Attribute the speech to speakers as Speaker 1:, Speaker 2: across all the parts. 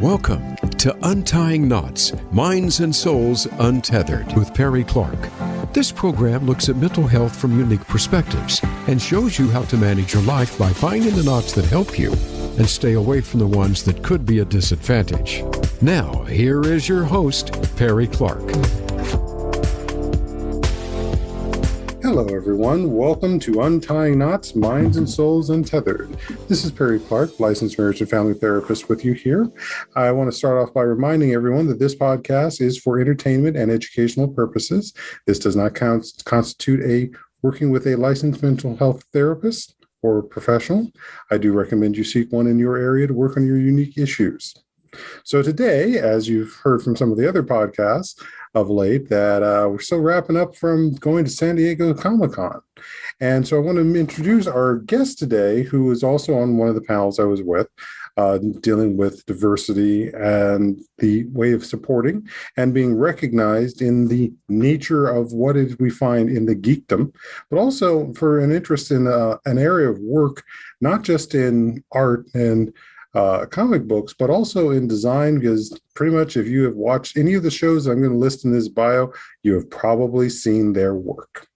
Speaker 1: Welcome to Untying Knots, Minds and Souls Untethered with Perry Clark. This program looks at mental health from unique perspectives and shows you how to manage your life by finding the knots that help you and stay away from the ones that could be a disadvantage. Now, here is your host, Perry Clark.
Speaker 2: Hello, everyone. Welcome to Untying Knots, Minds and Souls Untethered. This is Perry Clark, licensed marriage and family therapist with you here. I want to start off by reminding everyone that this podcast is for entertainment and educational purposes. This does not constitute a working with a licensed mental health therapist or professional. I do recommend you seek one in your area to work on your unique issues. So today, as you've heard from some of the other podcasts of late, that we're still wrapping up from going to San Diego Comiccon. And so I want to introduce our guest today, who is also on one of the panels I was with, dealing with diversity and the way of supporting and being recognized in the nature of what it is we find in the geekdom, but also for an interest in an area of work, not just in art and comic books, but also in design, because pretty much if you have watched any of the shows I'm going to list in this bio, you have probably seen their work.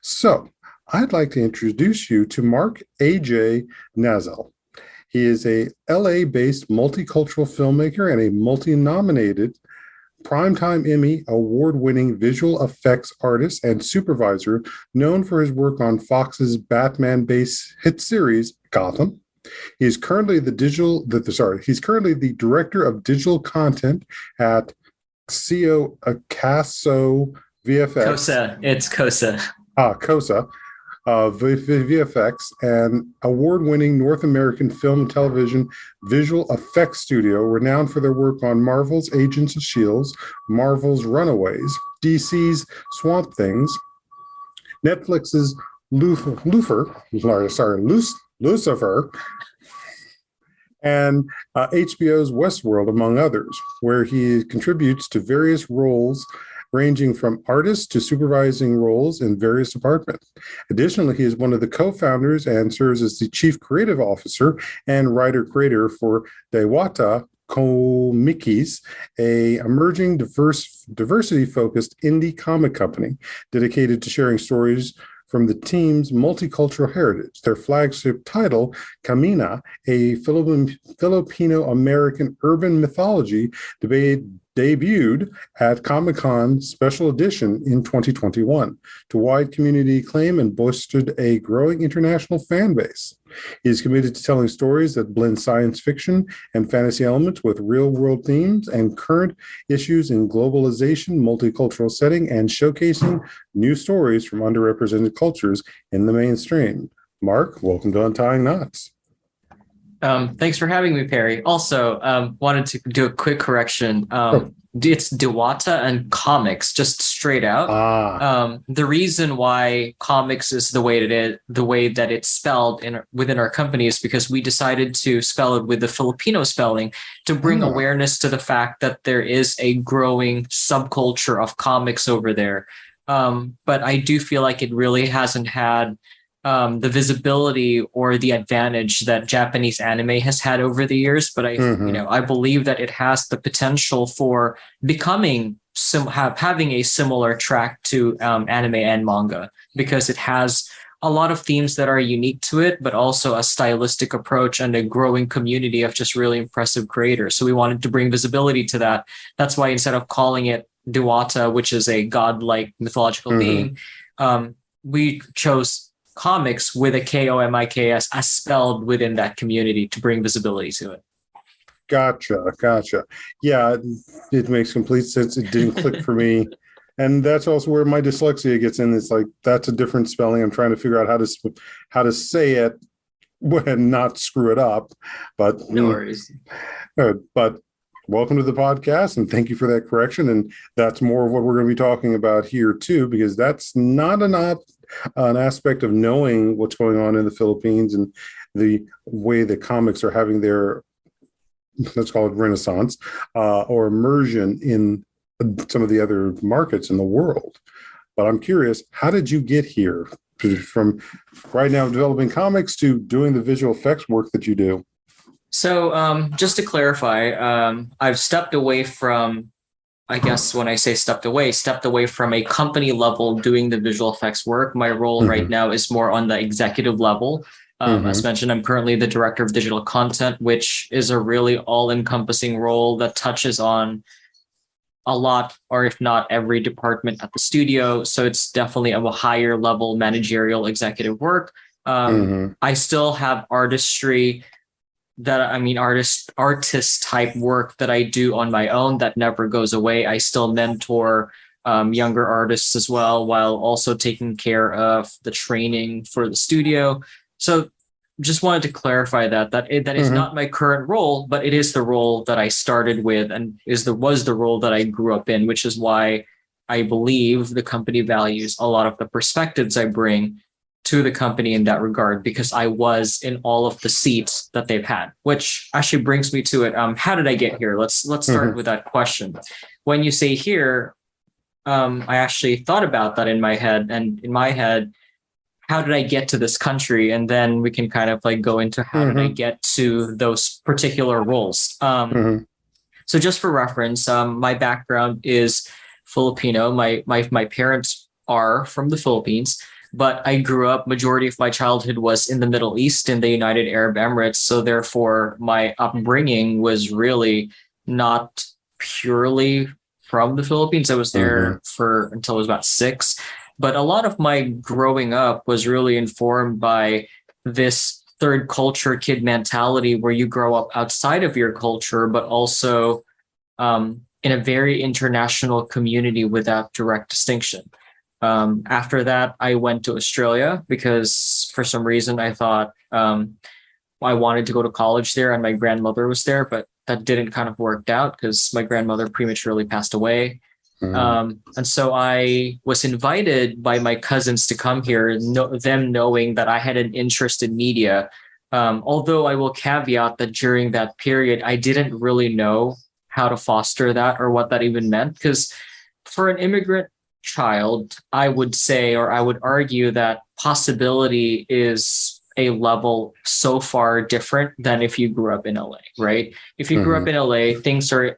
Speaker 2: So I'd like to introduce you to Mark A.J. Nazal. He is a LA-based multicultural filmmaker and a multi-nominated Primetime Emmy award-winning visual effects artist and supervisor, known for his work on Fox's Batman-based hit series Gotham. He's currently the director of digital content at CoSA VFX.
Speaker 3: CoSA. It's CoSA.
Speaker 2: CoSA VFX, an award-winning North American film and television visual effects studio renowned for their work on Marvel's Agents of S.H.I.E.L.D., Marvel's Runaways, DC's Swamp Things, Netflix's Lucifer, and HBO's Westworld, among others, where he contributes to various roles ranging from artist to supervising roles in various departments. Additionally, he is one of the co-founders and serves as the chief creative officer and writer-creator for Diwata Komiks, a emerging diversity-focused indie comic company dedicated to sharing stories from the team's multicultural heritage. Their flagship title, Camina, a Filipino-American urban mythology, debuted at Comic-Con Special Edition in 2021 to wide community acclaim and boasted a growing international fan base. He is committed to telling stories that blend science fiction and fantasy elements with real-world themes and current issues in globalization, multicultural setting, and showcasing new stories from underrepresented cultures in the mainstream. Mark, welcome to Untying Knots.
Speaker 3: Thanks for having me, Perry. Also, wanted to do a quick correction. It's Diwata and Comics, just straight out. The reason why Comics is the way that it's spelled within our company is because we decided to spell it with the Filipino spelling to bring awareness to the fact that there is a growing subculture of comics over there. But I do feel like it really hasn't had the visibility or the advantage that Japanese anime has had over the years, but I believe that it has the potential for becoming having a similar track to anime and manga, because it has a lot of themes that are unique to it, but also a stylistic approach and a growing community of just really impressive creators. So we wanted to bring visibility to that. That's why instead of calling it Diwata, which is a godlike mythological being, we chose Comics with a Komiks as spelled within that community to bring visibility to it.
Speaker 2: Gotcha. Yeah, it makes complete sense. It didn't click for me. And that's also where my dyslexia gets in. It's like, that's a different spelling. I'm trying to figure out how to say it and not screw it up. But
Speaker 3: no worries.
Speaker 2: But welcome to the podcast, and thank you for that correction. And that's more of what we're going to be talking about here too, because that's not an aspect of knowing what's going on in the Philippines and the way that comics are having their, let's call it renaissance, or immersion in some of the other markets in the world. But I'm curious, how did you get here from right now developing comics to doing the visual effects work that you do?
Speaker 3: So just to clarify, I've stepped away from, I guess when I say stepped away from a company level doing the visual effects work. My role right now is more on the executive level. As mentioned, I'm currently the director of digital content, which is a really all-encompassing role that touches on a lot, or if not every department at the studio. So it's definitely of a higher level managerial executive work. I still have artistry artist type work that I do on my own that never goes away. I still mentor younger artists as well, while also taking care of the training for the studio. So just wanted to clarify that is not my current role, but it is the role that I started with and was the role that I grew up in, which is why I believe the company values a lot of the perspectives I bring to the company in that regard, because I was in all of the seats that they've had, which actually brings me to it. How did I get here? Let's start with that question. When you say here, I actually thought about that in my head, and in my head, how did I get to this country? And then we can kind of like go into how did I get to those particular roles. So just for reference, my background is Filipino. My parents are from the Philippines, but I grew up, majority of my childhood was in the Middle East, in the United Arab Emirates. So therefore, my upbringing was really not purely from the Philippines. I was there until I was about 6. But a lot of my growing up was really informed by this third culture kid mentality, where you grow up outside of your culture, but also in a very international community without direct distinction. After that, I went to Australia because for some reason I thought I wanted to go to college there, and my grandmother was there, but that didn't kind of work out because my grandmother prematurely passed away. And so I was invited by my cousins to come here, them knowing that I had an interest in media. Although I will caveat that during that period, I didn't really know how to foster that or what that even meant. Because for an immigrant child, I would say, or I would argue that possibility is a level so far different than if you grew up in LA, right? If you grew up in LA, things are,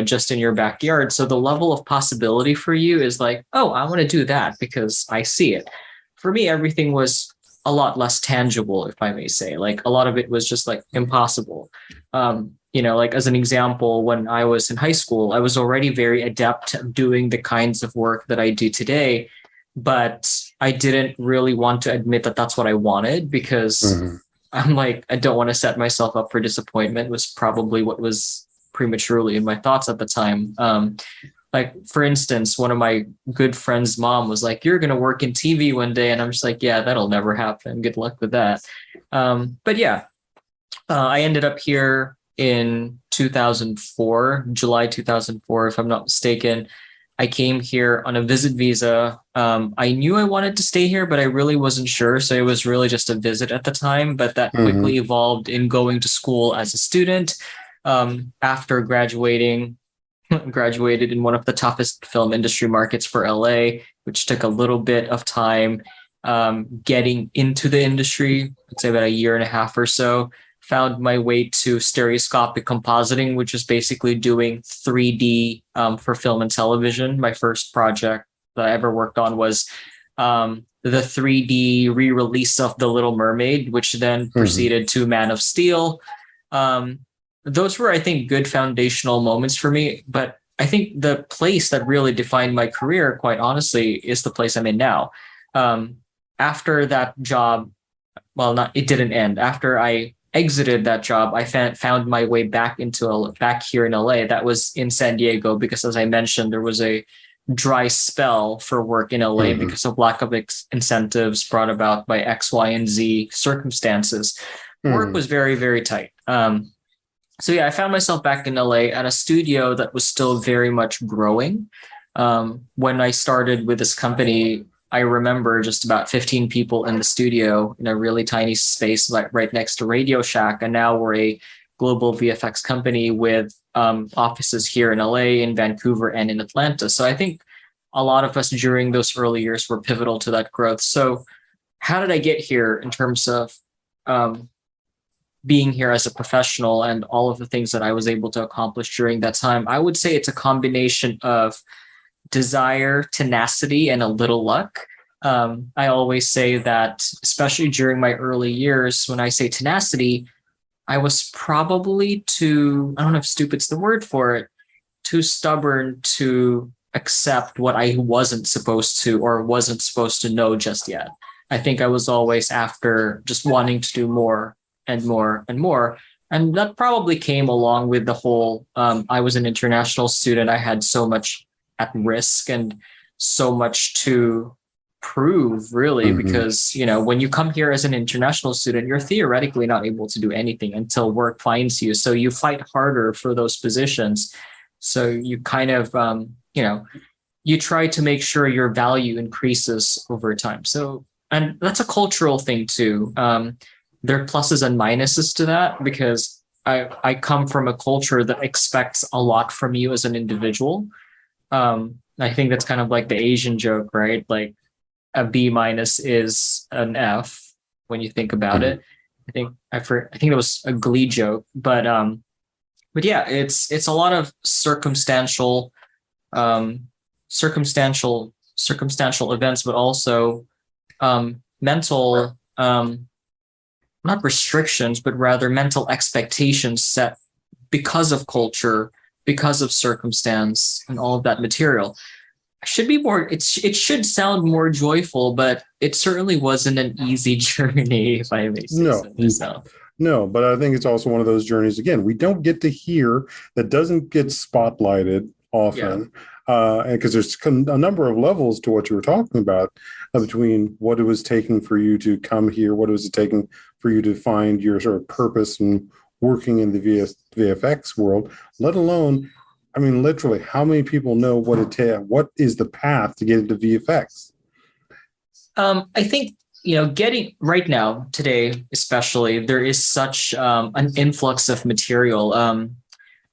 Speaker 3: just in your backyard. So the level of possibility for you is like, oh, I want to do that because I see it. For me, everything was a lot less tangible, if I may say. Like a lot of it was just like impossible. Like as an example, when I was in high school, I was already very adept at doing the kinds of work that I do today, but I didn't really want to admit that that's what I wanted, because I'm like, I don't want to set myself up for disappointment, was probably what was prematurely in my thoughts at the time. Like, for instance, one of my good friends' mom was like, you're going to work in TV one day. And I'm just like, yeah, that'll never happen. Good luck with that. But yeah, I ended up here in 2004, July 2004, if I'm not mistaken. I came here on a visit visa. I knew I wanted to stay here, but I really wasn't sure. So it was really just a visit at the time. But that quickly evolved in going to school as a student. After graduated in one of the toughest film industry markets for LA, which took a little bit of time getting into the industry. I'd say about a year and a half or so. Found my way to stereoscopic compositing, which is basically doing 3D for film and television. My first project that I ever worked on was the 3D re-release of The Little Mermaid, which then proceeded to Man of Steel. Those were, I think, good foundational moments for me. But I think the place that really defined my career, quite honestly, is the place I'm in now. After that job, it didn't end. After I exited that job, I found my way back here in LA. That was in San Diego, because as I mentioned, there was a dry spell for work in LA because of lack of incentives brought about by X, Y, and Z circumstances. Work was very, very tight. So yeah, I found myself back in LA at a studio that was still very much growing. When I started with this company, I remember just about 15 people in the studio in a really tiny space, like right next to Radio Shack. And now we're a global VFX company with offices here in LA, in Vancouver, and in Atlanta. So I think a lot of us during those early years were pivotal to that growth. So how did I get here in terms of being here as a professional and all of the things that I was able to accomplish during that time, I would say it's a combination of desire, tenacity, and a little luck. I always say that, especially during my early years, when I say tenacity, I was probably too, I don't know if stupid's the word for it, too stubborn to accept what I wasn't supposed to or wasn't supposed to know just yet. I think I was always after just wanting to do more and more and more. And that probably came along with the whole, I was an international student. I had so much at risk and so much to prove, really, because, you know, when you come here as an international student, you're theoretically not able to do anything until work finds you. So you fight harder for those positions. So you kind of, you try to make sure your value increases over time. So, and that's a cultural thing too. There are pluses and minuses to that, because I come from a culture that expects a lot from you as an individual. I think that's kind of like the Asian joke, right? Like a B minus is an F when you think about it. I think it was a Glee joke, but yeah, it's a lot of circumstantial events, but also mental, not restrictions, but rather mental expectations set because of culture, because of circumstance, and all of that material. It should sound more joyful, but it certainly wasn't an easy journey, if I may say so myself.
Speaker 2: No, but I think it's also one of those journeys, again, we don't get to hear, that doesn't get spotlighted often. Because there's a number of levels to what you were talking about, between what it was taking for you to come here, what it was taking for you to find your sort of purpose in working in the VFX world, let alone, I mean, literally, how many people know what is the path to get into VFX?
Speaker 3: I think, getting right now, today especially, there is such an influx of material.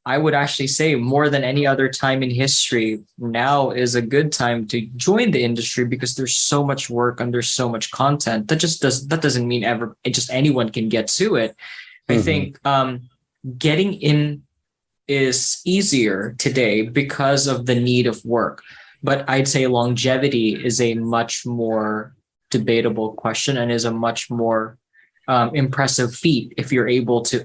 Speaker 3: I would actually say more than any other time in history, now is a good time to join the industry, because there's so much work and there's so much content. That doesn't mean just anyone can get to it. I think getting in is easier today because of the need of work. But I'd say longevity is a much more debatable question, and is a much more impressive feat if you're able to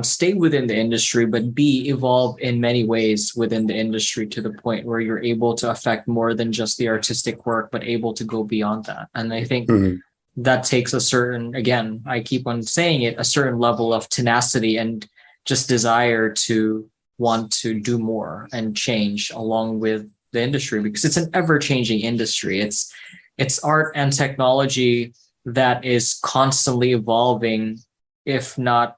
Speaker 3: stay within the industry, but B, evolve in many ways within the industry to the point where you're able to affect more than just the artistic work, but able to go beyond that. And I think that takes a certain, again, I keep on saying it, a certain level of tenacity and just desire to want to do more and change along with the industry, because it's an ever-changing industry. It's art and technology that is constantly evolving, if not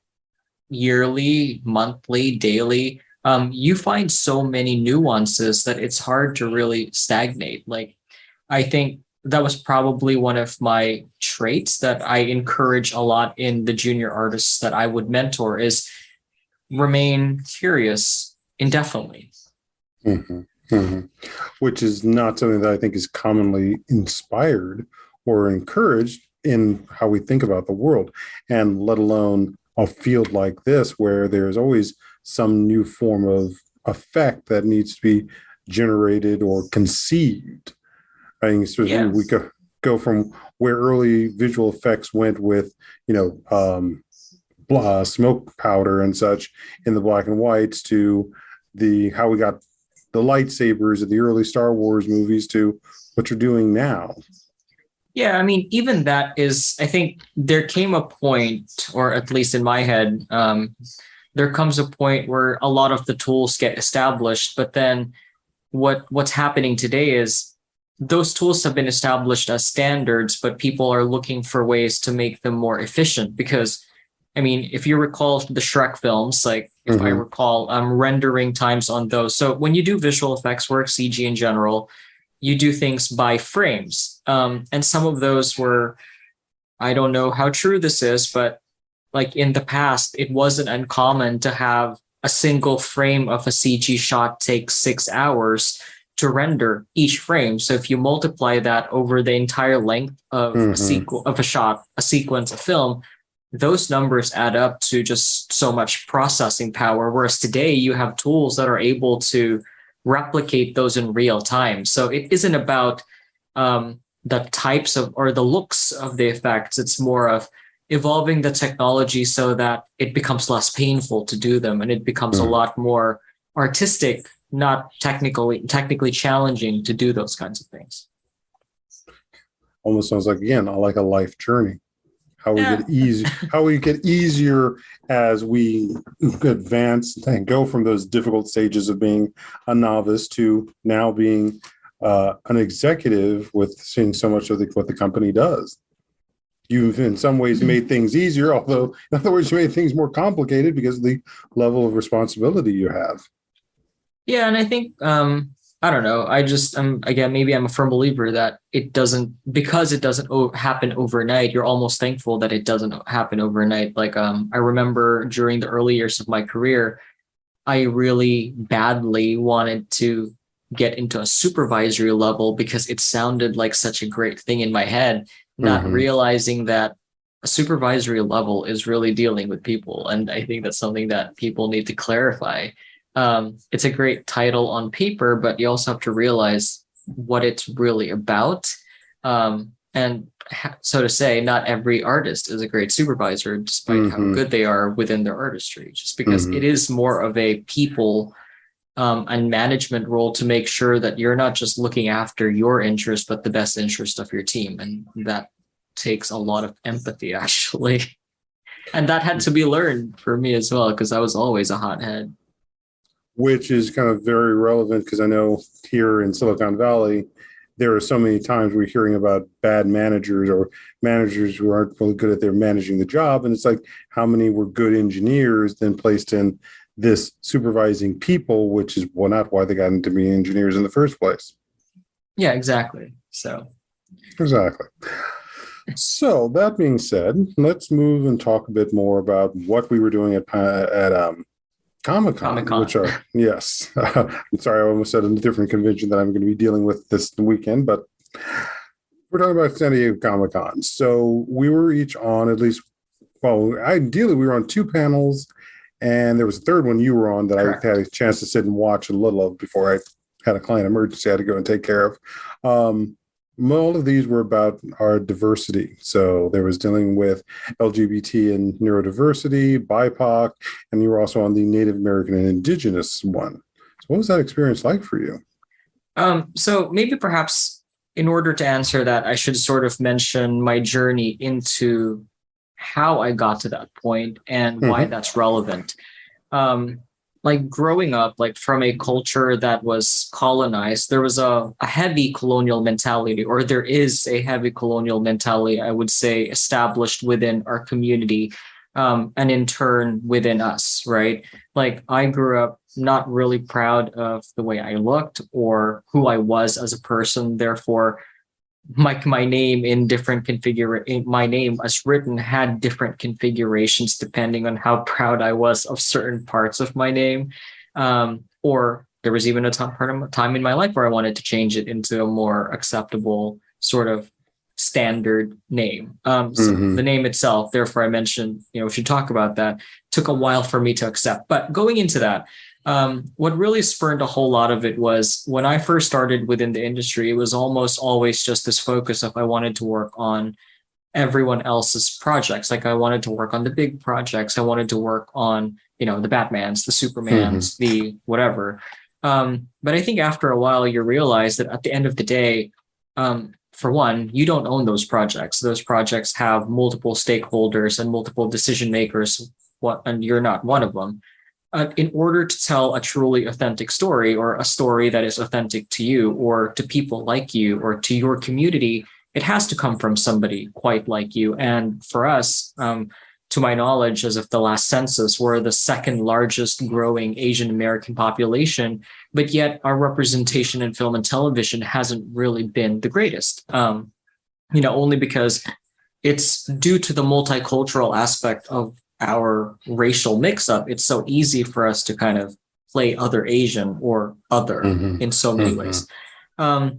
Speaker 3: yearly, monthly, daily. You find so many nuances that it's hard to really stagnate. Like, I think that was probably one of my traits that I encourage a lot in the junior artists that I would mentor, is remain curious indefinitely.
Speaker 2: Which is not something that I think is commonly inspired or encouraged in how we think about the world, and let alone a field like this, where there's always some new form of effect that needs to be generated or conceived. I think we go from where early visual effects went with, smoke powder and such in the black and whites, to how we got the lightsabers of the early Star Wars movies, to what you're doing now.
Speaker 3: Yeah, I mean, even that is, I think there came a point, or at least in my head, there comes a point where a lot of the tools get established, but then what's happening today is those tools have been established as standards, but people are looking for ways to make them more efficient. Because, I mean, if you recall the Shrek films, like if I recall, rendering times on those. So when you do visual effects work, CG in general, you do things by frames. And some of those were, I don't know how true this is, but like in the past, it wasn't uncommon to have a single frame of a CG shot take 6 hours to render each frame. So if you multiply that over the entire length of a sequence of film, those numbers add up to just so much processing power. Whereas today you have tools that are able to replicate those in real time. So it isn't about the types of or the looks of the effects. It's more of evolving the technology so that it becomes less painful to do them, and it becomes a lot more artistic, not technically challenging to do those kinds of things.
Speaker 2: Almost sounds like, again, like a life journey. How we get easier as we advance and go from those difficult stages of being a novice to now being an executive with seeing so much of what the company does. You've in some ways made things easier, although in other words, you made things more complicated because of the level of responsibility you have.
Speaker 3: Yeah, and I think I don't know. I just again, maybe I'm a firm believer that it doesn't happen overnight. You're almost thankful that it doesn't happen overnight. Like I remember during the early years of my career, I really badly wanted to get into a supervisory level because it sounded like such a great thing in my head, not realizing that a supervisory level is really dealing with people. And I think that's something that people need to clarify. It's a great title on paper, but you also have to realize what it's really about. And so to say, not every artist is a great supervisor, despite how good they are within their artistry, just because it is more of a people and management role to make sure that you're not just looking after your interest, but the best interest of your team. And that takes a lot of empathy, actually. And that had to be learned for me as well, because I was always a hothead.
Speaker 2: Which is kind of very relevant because I know here in Silicon Valley, there are so many times we're hearing about bad managers or managers who aren't really good at their managing the job. And it's like, how many were good engineers then placed in this supervising people, which is not why they got into being engineers in the first place.
Speaker 3: Yeah, exactly.
Speaker 2: Exactly. So that being said, let's move and talk a bit more about what we were doing at Comic-Con, which are, yes. I'm sorry, I almost said a different convention that I'm going to be dealing with this weekend, but we're talking about San Diego Comic-Con. So we were each on ideally we were on 2 panels, and there was a third one you were on that Correct. I had a chance to sit and watch a little of before I had a client emergency I had to go and take care of. All of these were about our diversity. So there was dealing with LGBT and neurodiversity, BIPOC, and you were also on the Native American and Indigenous one. So what was that experience like for you?
Speaker 3: So maybe perhaps in order to answer that, I should sort of mention my journey into how I got to that point and why that's relevant. Like growing up, like from a culture that was colonized, there was a heavy colonial mentality, or there is a heavy colonial mentality, I would say, established within our community, and in turn within us, right? Like I grew up not really proud of the way I looked or who I was as a person. Therefore, my name in different my name as written had different configurations depending on how proud I was of certain parts of my name. Or there was even a time in my life where I wanted to change it into a more acceptable sort of standard name. So the name itself, therefore I mentioned, we should talk about that. Took a while for me to accept, but going into that, what really spurred a whole lot of it was when I first started within the industry, it was almost always just this focus of I wanted to work on everyone else's projects. Like I wanted to work on the big projects. I wanted to work on, the Batmans, the Supermans, the whatever. But I think after a while, you realize that at the end of the day, for one, you don't own those projects. Those projects have multiple stakeholders and multiple decision makers, and you're not one of them. In order to tell a truly authentic story, or a story that is authentic to you or to people like you or to your community, it has to come from somebody quite like you. And for us, to my knowledge, as of the last census, we're the second largest growing Asian American population, but yet our representation in film and television hasn't really been the greatest, only because it's due to the multicultural aspect of our racial mix-up. It's so easy for us to kind of play other Asian or other in so many ways. And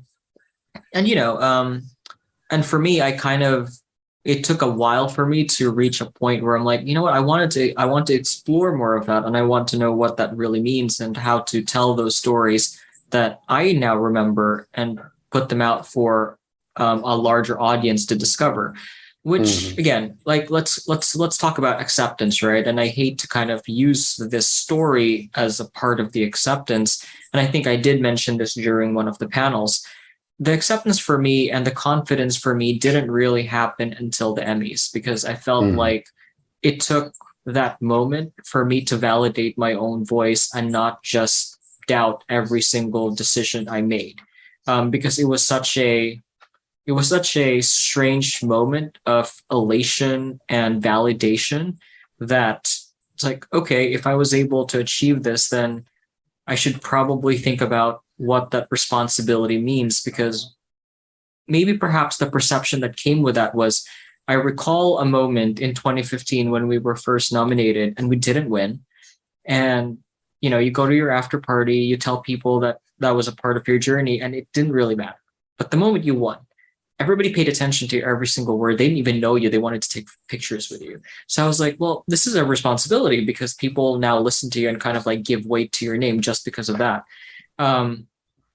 Speaker 3: for me, I kind of it took a while for me to reach a point where I'm like, you know what, I want to explore more of that, and I want to know what that really means and how to tell those stories that I now remember and put them out for a larger audience to discover. Which again, like let's talk about acceptance, right? And I hate to kind of use this story as a part of the acceptance. And I think I did mention this during one of the panels. The acceptance for me and the confidence for me didn't really happen until the Emmys, because I felt like it took that moment for me to validate my own voice and not just doubt every single decision I made. Because it was such a strange moment of elation and validation that it's like, okay, if I was able to achieve this, then I should probably think about what that responsibility means, because maybe perhaps the perception that came with that was, I recall a moment in 2015 when we were first nominated and we didn't win. And, you know, you go to your after party, you tell people that that was a part of your journey, and it didn't really matter. But the moment you won, everybody paid attention to every single word. They didn't even know you. They wanted to take pictures with you. So I was like, well, this is a responsibility, because people now listen to you and kind of like give weight to your name just because of that.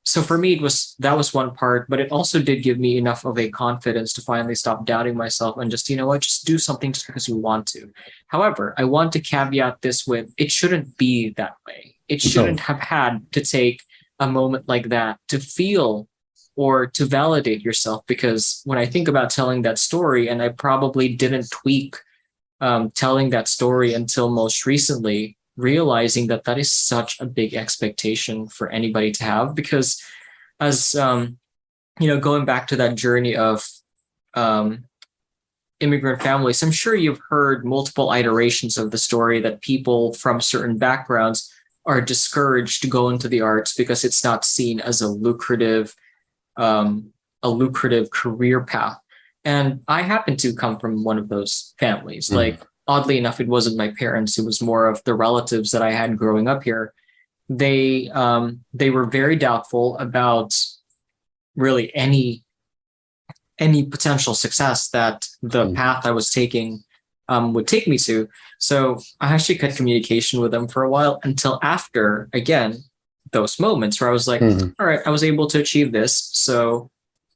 Speaker 3: So for me, that was one part, but it also did give me enough of a confidence to finally stop doubting myself and just, you know what, just do something just because you want to. However, I want to caveat this with, it shouldn't be that way. It shouldn't have had to take a moment like that to feel or to validate yourself, because when I think about telling that story, and I probably didn't tweak telling that story until most recently, realizing that that is such a big expectation for anybody to have, because as going back to that journey of immigrant families, I'm sure you've heard multiple iterations of the story that people from certain backgrounds are discouraged to go into the arts because it's not seen as a lucrative career path. And I happen to come from one of those families. Like, oddly enough, it wasn't my parents. It was more of the relatives that I had growing up here. They were very doubtful about really any potential success that the path I was taking would take me to. So I actually cut communication with them for a while, until after, again, those moments where I was like, all right, I was able to achieve this. So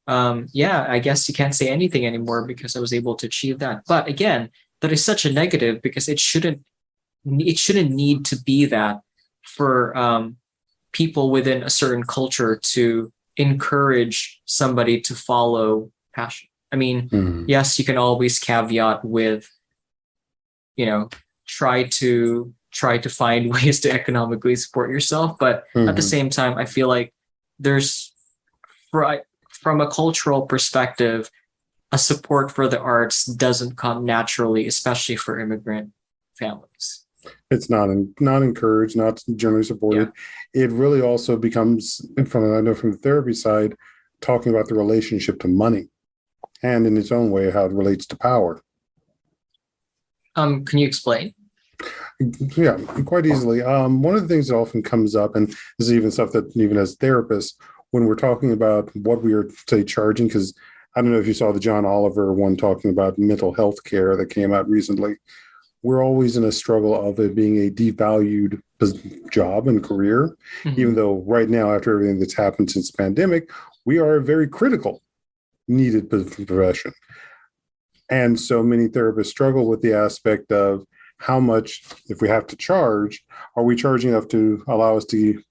Speaker 3: I guess you can't say anything anymore because I was able to achieve that. But again, that is such a negative, because it shouldn't need to be that for people within a certain culture to encourage somebody to follow passion. I mean, yes, you can always caveat with, try to find ways to economically support yourself. But at the same time, I feel like there's, from a cultural perspective, a support for the arts doesn't come naturally, especially for immigrant families.
Speaker 2: It's not encouraged, not generally supported. Yeah. It really also becomes, from the therapy side, talking about the relationship to money, and in its own way, how it relates to power.
Speaker 3: Can you explain?
Speaker 2: Yeah, quite easily. One of the things that often comes up, and this is even stuff that even as therapists, when we're talking about what we are, say, charging, because I don't know if you saw the John Oliver one talking about mental health care that came out recently. We're always in a struggle of it being a devalued job and career, even though right now, after everything that's happened since the pandemic, we are a very critical, needed profession. And so many therapists struggle with the aspect of how much, if we have to charge, are we charging enough to allow us to,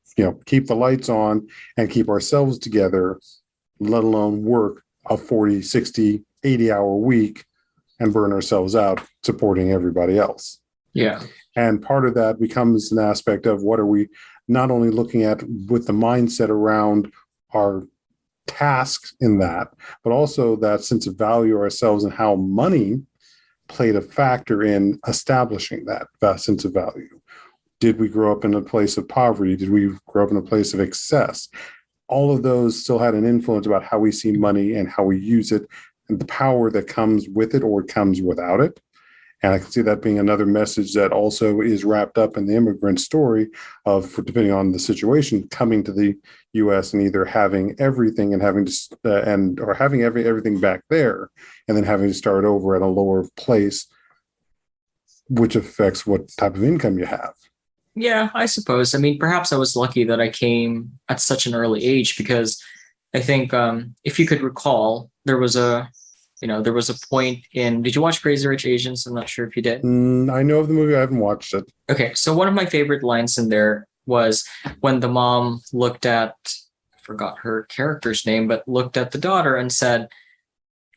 Speaker 2: keep the lights on and keep ourselves together, let alone work a 40, 60, 80-hour week and burn ourselves out supporting everybody else.
Speaker 3: Yeah.
Speaker 2: And part of that becomes an aspect of what are we not only looking at with the mindset around our tasks in that, but also that sense of value ourselves and how money played a factor in establishing that sense of value. Did we grow up in a place of poverty? Did we grow up in a place of excess? All of those still had an influence about how we see money and how we use it and the power that comes with it or comes without it. And I can see that being another message that also is wrapped up in the immigrant story of, depending on the situation, coming to the U.S. and either having everything and having to or having everything back there, and then having to start over at a lower place, which affects what type of income you have.
Speaker 3: Yeah, I suppose. I mean, perhaps I was lucky that I came at such an early age, because I think if you could recall, there was a point in, did you watch Crazy Rich Asians? I'm not sure if you did.
Speaker 2: I know of the movie. I haven't watched it.
Speaker 3: Okay. So one of my favorite lines in there was when the mom looked at, I forgot her character's name, but looked at the daughter and said,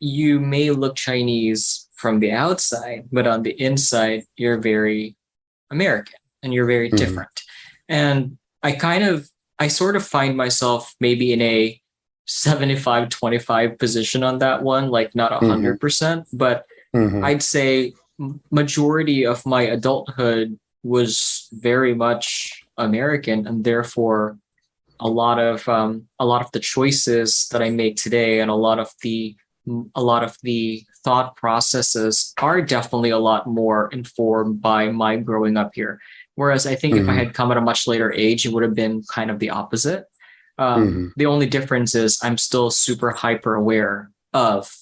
Speaker 3: "You may look Chinese from the outside, but on the inside, you're very American and you're very different." And I sort of find myself maybe in a 75-25 position on that one, like not 100%, but I'd say majority of my adulthood was very much American, and therefore a lot of the choices that I make today and a lot of the thought processes are definitely a lot more informed by my growing up here. Whereas I think if I had come at a much later age, it would have been kind of the opposite. The only difference is I'm still super hyper aware of,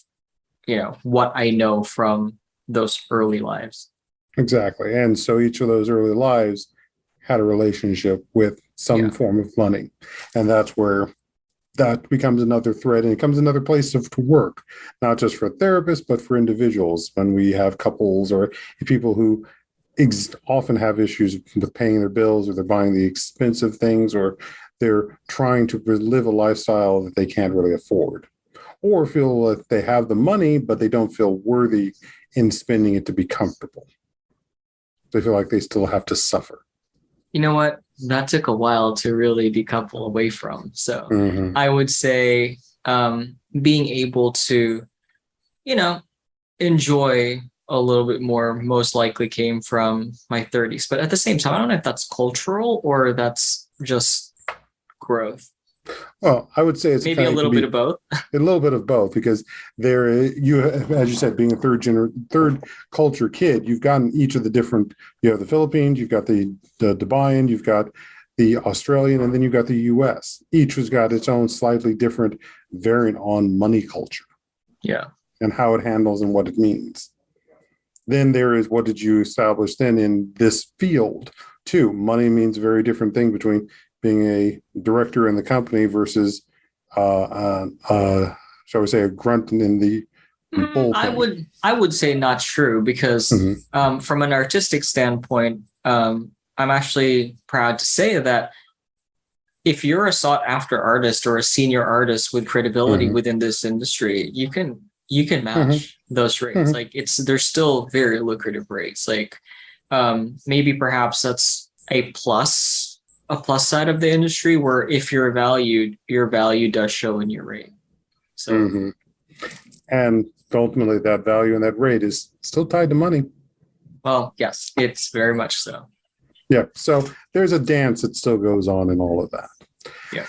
Speaker 3: what I know from those early lives.
Speaker 2: Exactly. And so each of those early lives had a relationship with some form of money. And that's where that becomes another thread, and it becomes another place to work, not just for therapists, but for individuals. When we have couples or people who often have issues with paying their bills, or they're buying the expensive things, or they're trying to live a lifestyle that they can't really afford, or feel that they have the money, but they don't feel worthy in spending it to be comfortable. They feel like they still have to suffer.
Speaker 3: You know what? That took a while to really decouple away from. So I would say being able to, enjoy a little bit more most likely came from my 30s. But at the same time, I don't know if that's cultural or that's just growth.
Speaker 2: Well, I would say it's
Speaker 3: maybe a little bit of both.
Speaker 2: A little bit of both, because you, as you said, being a third culture kid, you've gotten each of the different. You have the Philippines, you've got the Dubaian, you've got the Australian, and then you've got the U.S. Each has got its own slightly different variant on money culture.
Speaker 3: Yeah,
Speaker 2: and how it handles and what it means. Then there is, what did you establish then in this field too? Money means a very different thing between being a director in the company versus, shall we say, a grunt in the bullpen.
Speaker 3: I would say not true, because from an artistic standpoint, I'm actually proud to say that if you're a sought after artist or a senior artist with credibility within this industry, you can match those rates. Like there's still very lucrative rates. Like maybe perhaps that's a plus side of the industry, where if you're valued, your value does show in your rate. So
Speaker 2: and ultimately that value and that rate is still tied to money.
Speaker 3: Well, yes, it's very much so.
Speaker 2: Yeah. So there's a dance that still goes on in all of that.
Speaker 3: Yeah.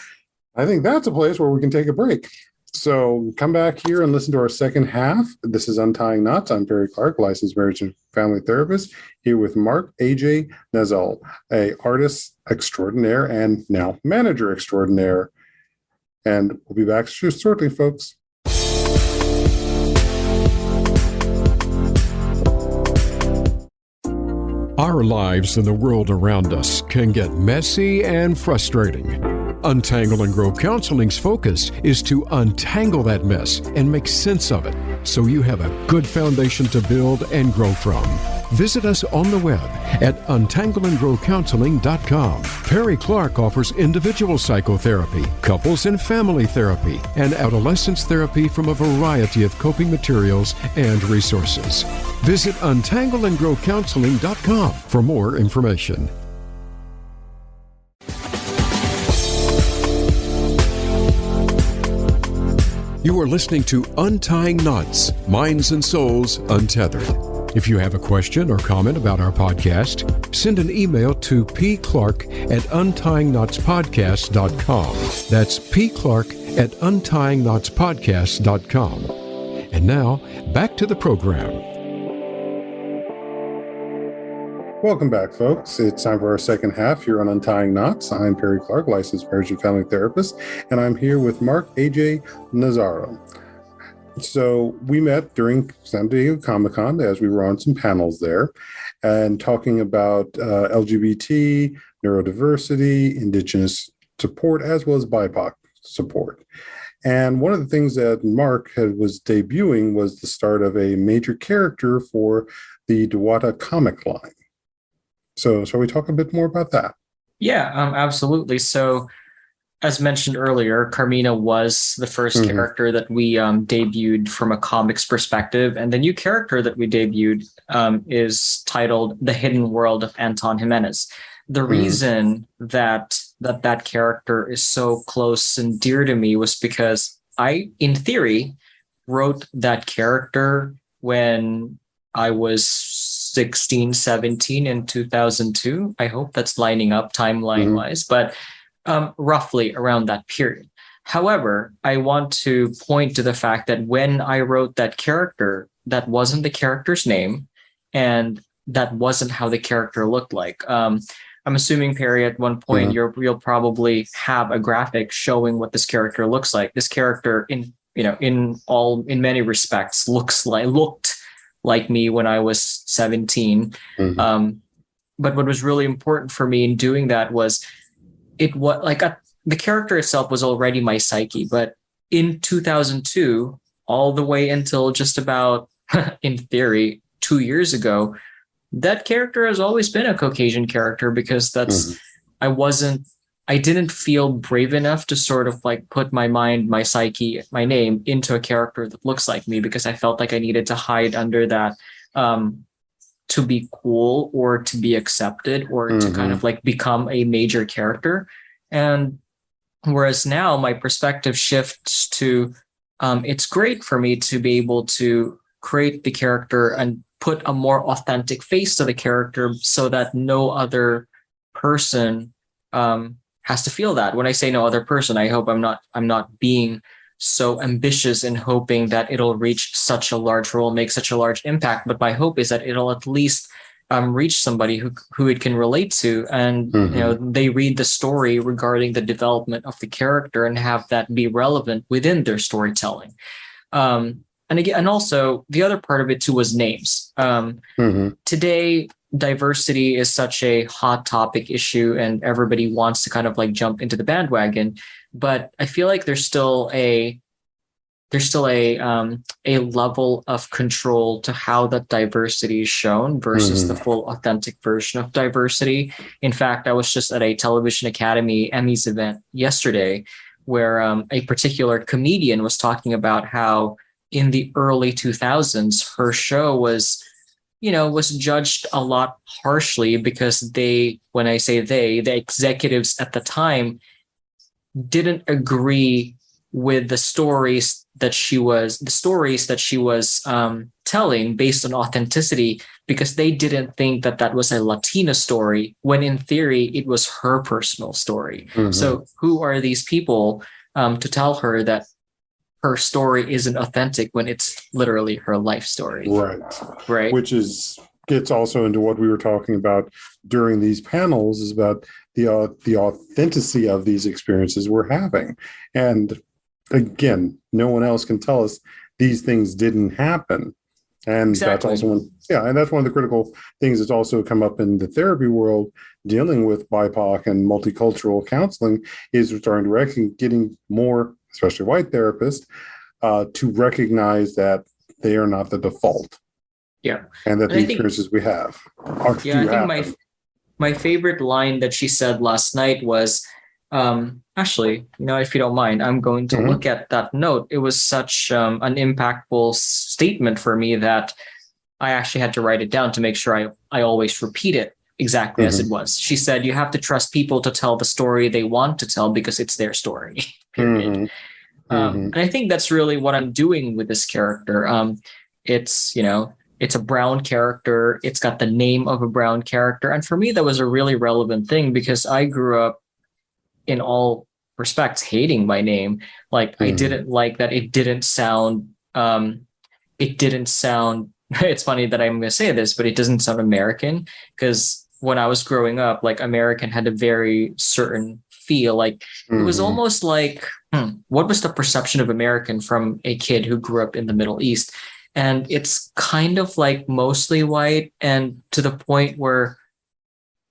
Speaker 2: I think that's a place where we can take a break. So come back here and listen to our second half. This is Untying Knots. I'm Perry Clark, licensed marriage and family therapist, here with Mark A.J. Nazal, a artist extraordinaire and now manager extraordinaire. And we'll be back shortly, folks.
Speaker 1: Our lives and the world around us can get messy and frustrating. Untangle and Grow Counseling's focus is to untangle that mess and make sense of it, so you have a good foundation to build and grow from. Visit us on the web at untangleandgrowcounseling.com. Perry Clark offers individual psychotherapy, couples and family therapy, and adolescence therapy from a variety of coping materials and resources. Visit untangleandgrowcounseling.com for more information. You are listening to Untying Knots, Minds and Souls Untethered. If you have a question or comment about our podcast, send an email to pclark@untyingknotspodcast.com. That's pclark@untyingknotspodcast.com. And now, back to the program.
Speaker 2: Welcome back, folks. It's time for our second half here on Untying Knots. I'm Perry Clark, licensed marriage and family therapist, and I'm here with Mark A.J. Nazal. So we met during San Diego Comiccon as we were on some panels there and talking about LGBT, neurodiversity, indigenous support, as well as BIPOC support. And one of the things that Mark was debuting was the start of a major character for the Diwata comic line. So shall we talk a bit more about that?
Speaker 3: Yeah, absolutely. So as mentioned earlier, Carmina was the first character that we debuted from a comics perspective. And the new character that we debuted is titled The Hidden World of Anton Jimenez. The reason that character is so close and dear to me was because I, in theory, wrote that character when I was 16, 17 in 2002. I hope that's lining up timeline-wise, but roughly around that period. However, I want to point to the fact that when I wrote that character, that wasn't the character's name, and that wasn't how the character looked like. I'm assuming, Perry, at one point you'll probably have a graphic showing what this character looks like. This character, in many respects, looked like me when I was 17. But what was really important for me in doing that was the character itself was already my psyche. But in 2002, all the way until just about, in theory, 2 years ago, that character has always been a Caucasian character because I didn't feel brave enough to sort of like put my mind, my psyche, my name into a character that looks like me, because I felt like I needed to hide under that to be cool or to be accepted or to kind of like become a major character. And whereas now my perspective shifts to it's great for me to be able to create the character and put a more authentic face to the character so that no other person has to feel that. When I say no other person, I hope I'm not being so ambitious in hoping that it'll reach such a large role, make such a large impact. But my hope is that it'll at least reach somebody who it can relate to, and they read the story regarding the development of the character and have that be relevant within their storytelling. And also the other part of it too was names. Today, diversity is such a hot topic issue and everybody wants to kind of like jump into the bandwagon, but I feel like there's still a level of control to how that diversity is shown versus the full authentic version of diversity. In fact, I was just at a Television Academy Emmys event yesterday where a particular comedian was talking about how in the early 2000s her show was judged a lot harshly because the executives at the time didn't agree with the stories that she was telling based on authenticity, because they didn't think that was a Latina story, when in theory it was her personal story. So who are these people to tell her that her story isn't authentic when it's literally her life story? Right.
Speaker 2: Which gets also into what we were talking about during these panels, is about the authenticity of these experiences we're having. And again, no one else can tell us these things didn't happen. And that's also one of the critical things that's also come up in the therapy world dealing with BIPOC and multicultural counseling, is we're starting to getting more, especially white therapists, to recognize that they are not the default.
Speaker 3: Yeah.
Speaker 2: And that the experiences we have are
Speaker 3: my favorite line that she said last night was, actually, if you don't mind, I'm going to look at that note. It was such an impactful statement for me that I actually had to write it down to make sure I always repeat it exactly as it was. She said, you have to trust people to tell the story they want to tell because it's their story, period. And I think that's really what I'm doing with this character. It's a brown character. It's got the name of a brown character. And for me, that was a really relevant thing because I grew up in all respects hating my name. Like I didn't like that it didn't sound it's funny that I'm going to say this, but it doesn't sound American, because when I was growing up, like American had a very certain feel. Like it was almost like, what was the perception of American from a kid who grew up in the Middle East? And it's kind of like mostly white, and to the point where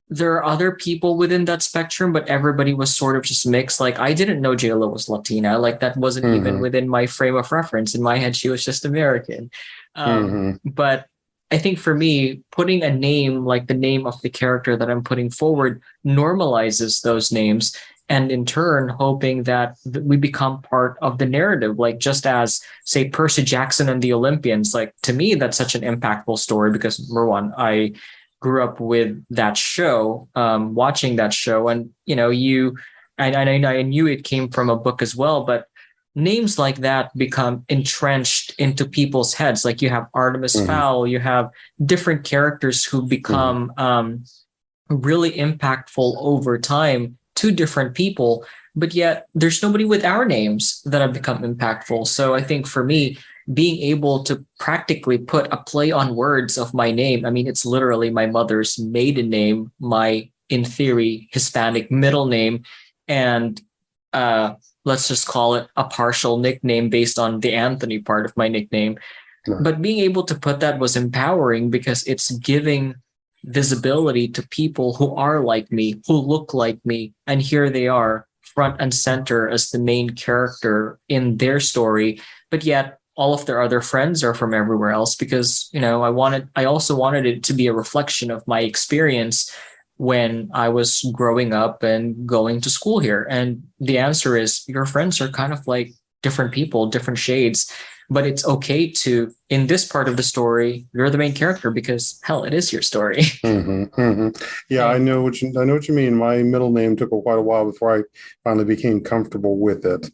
Speaker 3: there are other people within that spectrum, but everybody was sort of just mixed. Like I didn't know JLo was Latina. Like that wasn't even within my frame of reference. In my head, she was just American. But I think for me, putting a name like the name of the character that I'm putting forward normalizes those names, and in turn, hoping that we become part of the narrative. Like just as, say, Percy Jackson and the Olympians, like to me, that's such an impactful story because number one, I grew up with that show, watching that show, and I knew it came from a book as well, but names like that become entrenched into people's heads. Like you have Artemis Fowl, you have different characters who become really impactful over time to different people, but yet there's nobody with our names that have become impactful. So I think for me, being able to practically put a play on words of my name, I mean, it's literally my mother's maiden name, my, in theory, Hispanic middle name, and let's just call it a partial nickname based on the Anthony part of my nickname. But being able to put that was empowering because it's giving visibility to people who are like me, who look like me, and here they are front and center as the main character in their story, but yet all of their other friends are from everywhere else, because I also wanted it to be a reflection of my experience when I was growing up and going to school here. And the answer is your friends are kind of like different people, different shades. But it's okay to, in this part of the story, you're the main character because hell, it is your story.
Speaker 2: Yeah, I know what you mean. My middle name took quite a while before I finally became comfortable with it,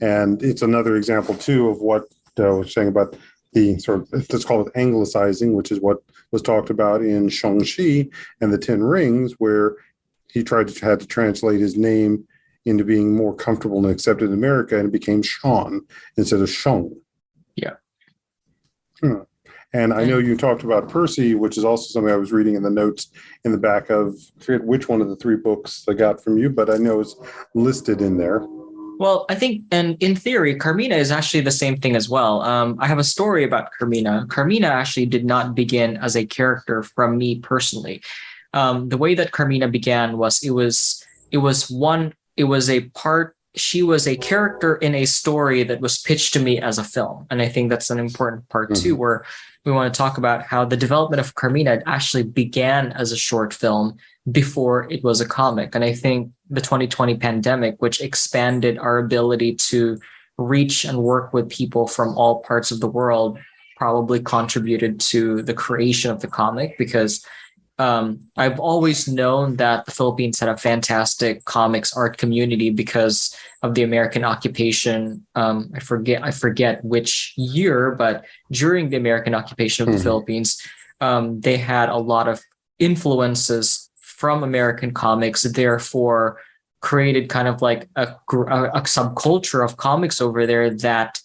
Speaker 2: and it's another example too of what I was saying about the sort of, let's call it anglicizing, which is what was talked about in Shang-Chi and the Ten Rings, where he had to translate his name into being more comfortable and accepted in America, and it became Sean instead of Shang.
Speaker 3: Yeah.
Speaker 2: And I know you talked about Percy, which is also something I was reading in the notes in the back of, I forget which one of the 3 books I got from you, but I know it's listed in there.
Speaker 3: Well, I think, and in theory, Carmina is actually the same thing as well. I have a story about Carmina. Carmina actually did not begin as a character from me personally. The way that Carmina began was she was a character in a story that was pitched to me as a film. And I think that's an important part too, where we want to talk about how the development of Carmina actually began as a short film before it was a comic. And I think the 2020 pandemic, which expanded our ability to reach and work with people from all parts of the world, probably contributed to the creation of the comic, because I've always known that the Philippines had a fantastic comics art community because of the American occupation. I forget which year, but during the American occupation of the Philippines, they had a lot of influences from American comics, therefore created kind of like a subculture of comics over there that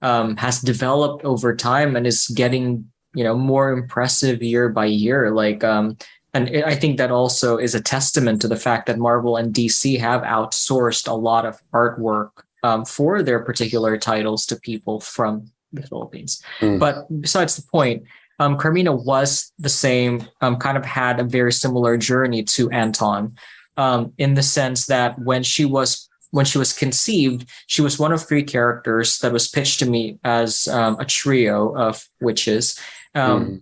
Speaker 3: has developed over time and is getting more impressive year by year. And I think that also is a testament to the fact that Marvel and DC have outsourced a lot of artwork for their particular titles to people from the Philippines. But besides the point, Carmina was the same, kind of had a very similar journey to Anton, in the sense that when she was conceived, she was one of 3 characters that was pitched to me as a trio of witches. And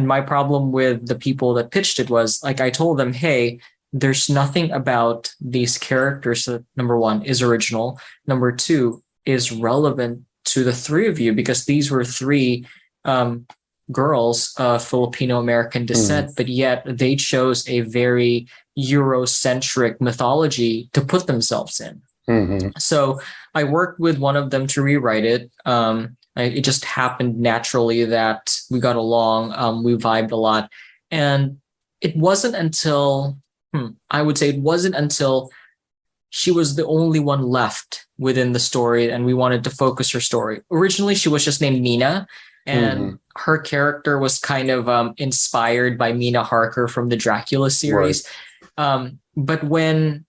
Speaker 3: my problem with the people that pitched it was, like, I told them, hey, there's nothing about these characters that, number 1, is original, number 2, is relevant to the 3 of you, because these were 3 girls of Filipino-American descent, but yet they chose a very Eurocentric mythology to put themselves in. So I worked with one of them to rewrite it. It just happened naturally that we got along, we vibed a lot. And it wasn't until, I would say it wasn't until she was the only one left within the story and we wanted to focus her story. Originally, she was just named Nina. And her character was kind of inspired by Mina Harker from the Dracula series. Right. But when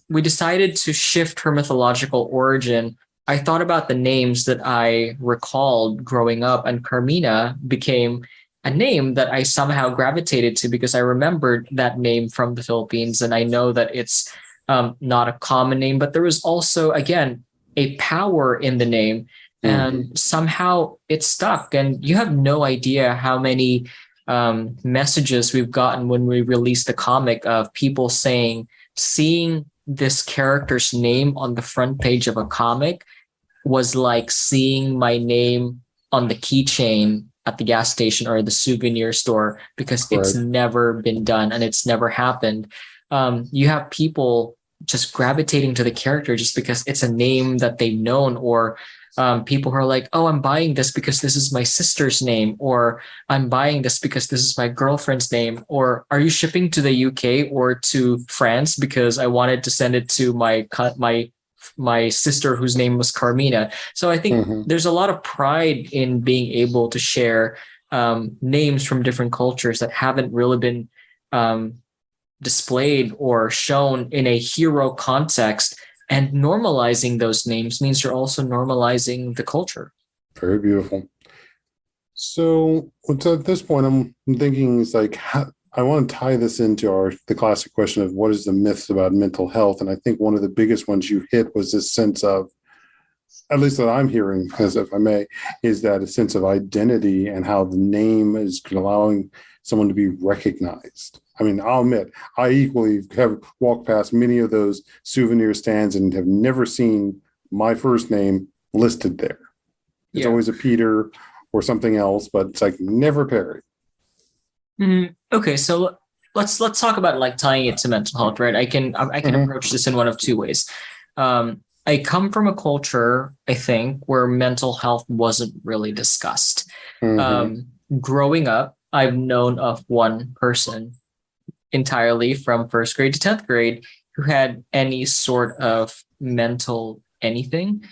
Speaker 3: we decided to shift her mythological origin, I thought about the names that I recalled growing up, and Carmina became a name that I somehow gravitated to because I remembered that name from the Philippines. And I know that it's not a common name, but there was also, again, a power in the name. And somehow it stuck. And you have no idea how many messages we've gotten when we released the comic of people saying, seeing this character's name on the front page of a comic was like seeing my name on the keychain at the gas station or the souvenir store, because it's never been done and it's never happened. You have people just gravitating to the character just because it's a name that they've known, or people who are like, oh, I'm buying this because this is my sister's name, or I'm buying this because this is my girlfriend's name, or are you shipping to the UK or to France because I wanted to send it to my sister whose name was Carmina. So I think there's a lot of pride in being able to share names from different cultures that haven't really been displayed or shown in a hero context. And normalizing those names means you're also normalizing the culture.
Speaker 2: Very beautiful. So at this point, I'm thinking it's like, I want to tie this into the classic question of what is the myth about mental health? And I think one of the biggest ones you hit was this sense of, at least that I'm hearing, as if I may, is that a sense of identity and how the name is allowing someone to be recognized. I mean, I'll admit, I equally have walked past many of those souvenir stands and have never seen my first name listed there. It's always a Peter or something else, but it's like never Perry.
Speaker 3: Okay, so let's talk about like tying it to mental health, right? I can approach this in one of two ways. I come from a culture, I think, where mental health wasn't really discussed. Growing up, I've known of one person entirely from first grade to 10th grade who had any sort of mental anything.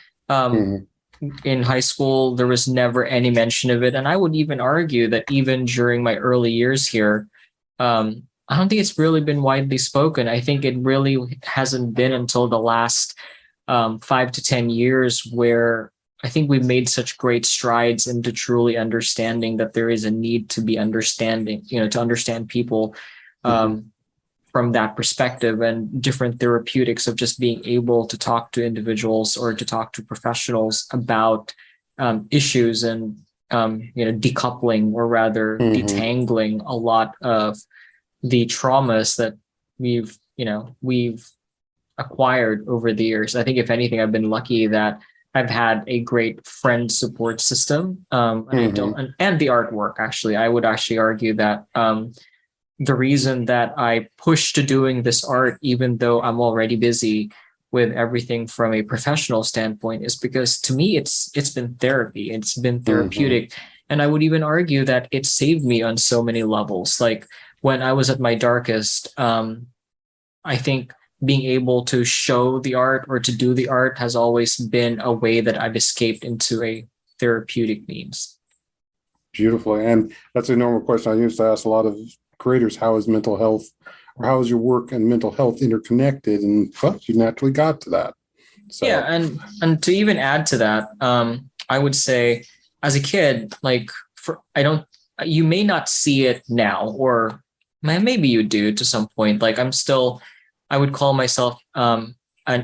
Speaker 3: In high school, there was never any mention of it. And I would even argue that even during my early years here, I don't think it's really been widely spoken. I think it really hasn't been until the last 5 to 10 years where I think we've made such great strides into truly understanding that there is a need to be understanding, to understand people from that perspective, and different therapeutics of just being able to talk to individuals or to talk to professionals about issues and, decoupling, or rather detangling a lot of the traumas that we've acquired over the years. I think if anything, I've been lucky that I've had a great friend support system, and the artwork. Actually, I would actually argue that the reason that I push to doing this art, even though I'm already busy with everything from a professional standpoint, is because to me it's been therapy. It's been therapeutic, and I would even argue that it saved me on so many levels. Like when I was at my darkest, I think being able to show the art or to do the art has always been a way that I've escaped into a therapeutic means.
Speaker 2: Beautifully. And that's a normal question I used to ask a lot of creators. How is mental health, or how is your work and mental health interconnected? And you naturally got to that. So. Yeah.
Speaker 3: And to even add to that, I would say as a kid, you may not see it now, or maybe you do to some point. Like I would call myself an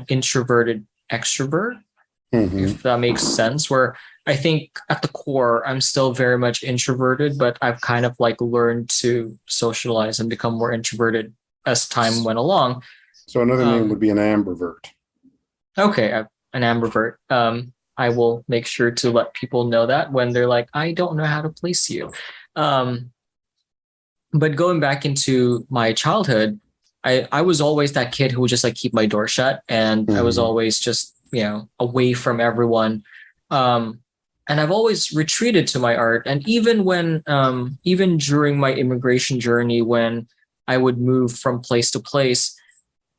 Speaker 3: introverted extrovert, if that makes sense, where I think at the core, I'm still very much introverted, but I've kind of learned to socialize and become more introverted as time went along.
Speaker 2: So another name would be an ambivert.
Speaker 3: Okay, an ambivert. I will make sure to let people know that when they're like, I don't know how to place you. But going back into my childhood, I was always that kid who would just keep my door shut, and I was always just, away from everyone. And I've always retreated to my art. And even during my immigration journey, when I would move from place to place,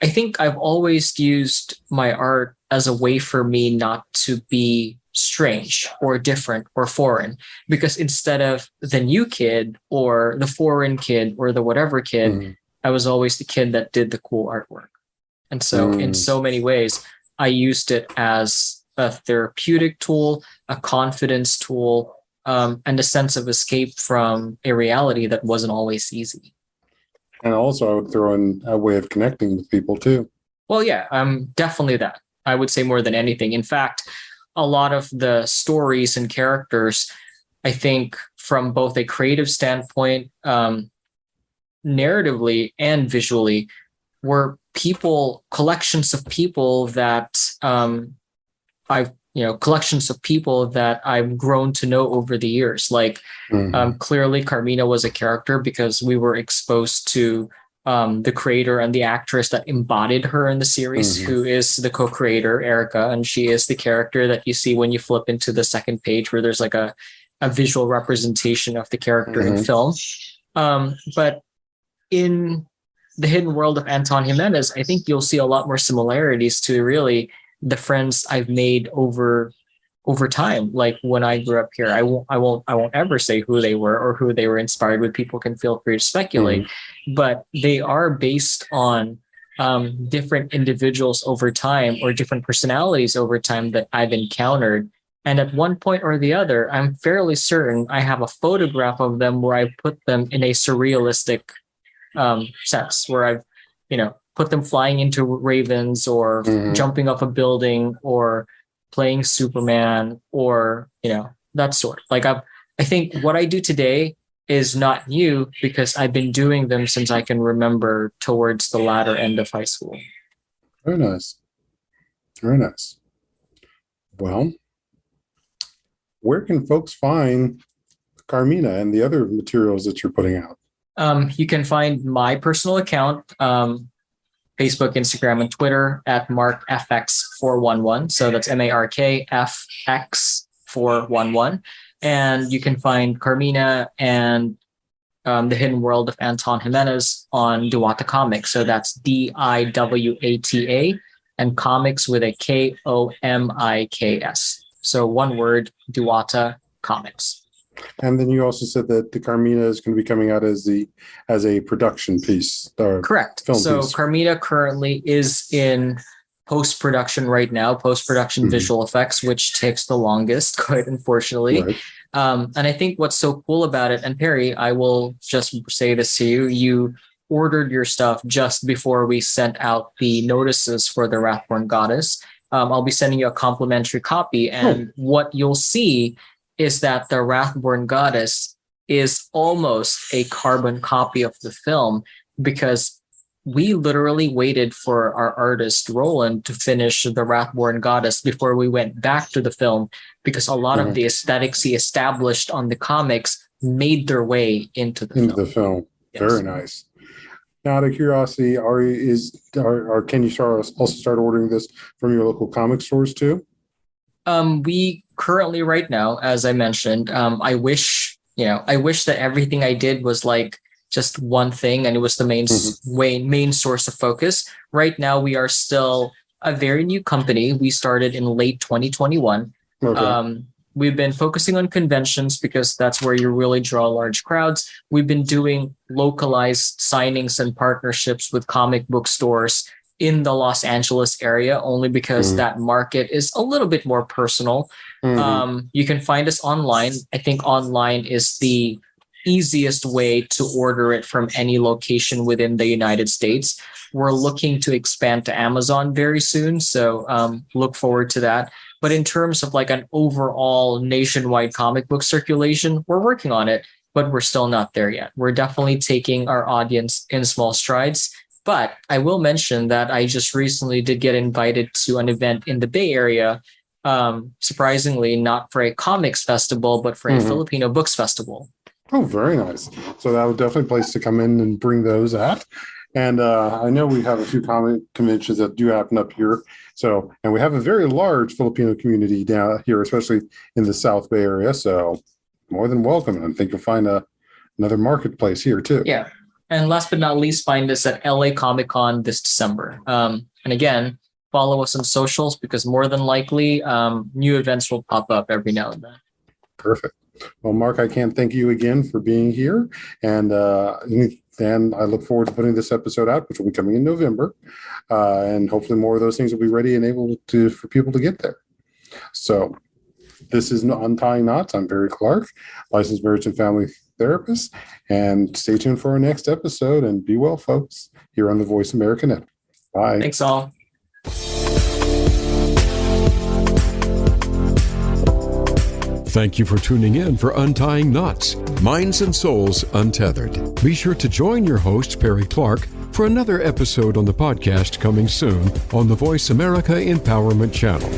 Speaker 3: I think I've always used my art as a way for me not to be strange or different or foreign, because instead of the new kid or the foreign kid or the whatever kid, I was always the kid that did the cool artwork. And so in so many ways, I used it as a therapeutic tool, a confidence tool, and a sense of escape from a reality that wasn't always easy.
Speaker 2: And also, I would throw in a way of connecting with people too.
Speaker 3: Well, yeah, definitely that. I would say more than anything. In fact, a lot of the stories and characters, I think, from both a creative standpoint, narratively and visually, were collections of people that I've grown to know over the years. Like clearly Carmina was a character because we were exposed to the creator and the actress that embodied her in the series, who is the co-creator, Erica, and she is the character that you see when you flip into the second page where there's like a visual representation of the character in film. But in the hidden world of Anton Jimenez, I think you'll see a lot more similarities to really the friends I've made over time. Like when I grew up here, I won't ever say who they were or who they were inspired with. People can feel free to speculate, but they are based on different individuals over time or different personalities over time that I've encountered. And at one point or the other, I'm fairly certain I have a photograph of them where I put them in a surrealistic sense, where I've, put them flying into ravens or jumping off a building or playing Superman or, that sort. Like I think what I do today is not new because I've been doing them since I can remember, towards the latter end of high school.
Speaker 2: Very nice. Very nice. Well, where can folks find Carmina and the other materials that you're putting out?
Speaker 3: You can find my personal account, Facebook, Instagram, and Twitter at MarkFX411. So that's MarkFX411. And you can find Carmina and The Hidden World of Anton Jimenez on Diwata Komiks. So that's DIWATA and Comics with a KOMIKS. So one word, Diwata Komiks.
Speaker 2: And then you also said that the Carmina is going to be coming out as a production piece.
Speaker 3: Correct. So piece. Carmina currently is in post-production right now, post-production visual effects, which takes the longest, quite unfortunately. Right. And I think what's so cool about it, and Perry, I will just say this to you, you ordered your stuff just before we sent out the notices for the Wrathborn Goddess. I'll be sending you a complimentary copy, and what you'll see is that the Wrathborn Goddess is almost a carbon copy of the film, because we literally waited for our artist Roland to finish the Wrathborn Goddess before we went back to the film, because a lot of the aesthetics he established on the comics made their way into the film. Yes.
Speaker 2: Very nice. Now, out of curiosity, can you also start ordering this from your local comic stores too?
Speaker 3: We currently, right now, as I mentioned, I wish that everything I did was like just one thing and it was the main source of focus. Right now, we are still a very new company. We started in late 2021. Okay. We've been focusing on conventions because that's where you really draw large crowds. We've been doing localized signings and partnerships with comic book stores in the Los Angeles area, only because that market is a little bit more personal. You can find us online. I think online is the easiest way to order it from any location within the United States. We're looking to expand to Amazon very soon, so look forward to that. But in terms of like an overall nationwide comic book circulation, we're working on it, but we're still not there yet. We're definitely taking our audience in small strides. But I will mention that I just recently did get invited to an event in the Bay Area, surprisingly, not for a comics festival, but for a Filipino books festival.
Speaker 2: Oh, very nice. So that would definitely a place to come in and bring those at. And I know we have a few comic conventions that do happen up here. So, and we have a very large Filipino community down here, especially in the South Bay Area. So more than welcome. I think you'll find another marketplace here too.
Speaker 3: Yeah. And last but not least, find us at LA Comiccon this December. And again, follow us on socials because more than likely new events will pop up every now and then.
Speaker 2: Perfect. Well, Mark, I can't thank you again for being here. And I look forward to putting this episode out, which will be coming in November. And hopefully more of those things will be ready and able for people to get there. So this is Untying Knots. I'm Barry Clark, licensed marriage and family therapist. And stay tuned for our next episode. And be well, folks, here on the Voice America Network. Bye.
Speaker 3: Thanks all.
Speaker 1: Thank you for tuning in for Untying Knots, Minds and Souls Untethered. Be sure to join your host, Perry Clark, for another episode on the podcast coming soon on the Voice America Empowerment Channel.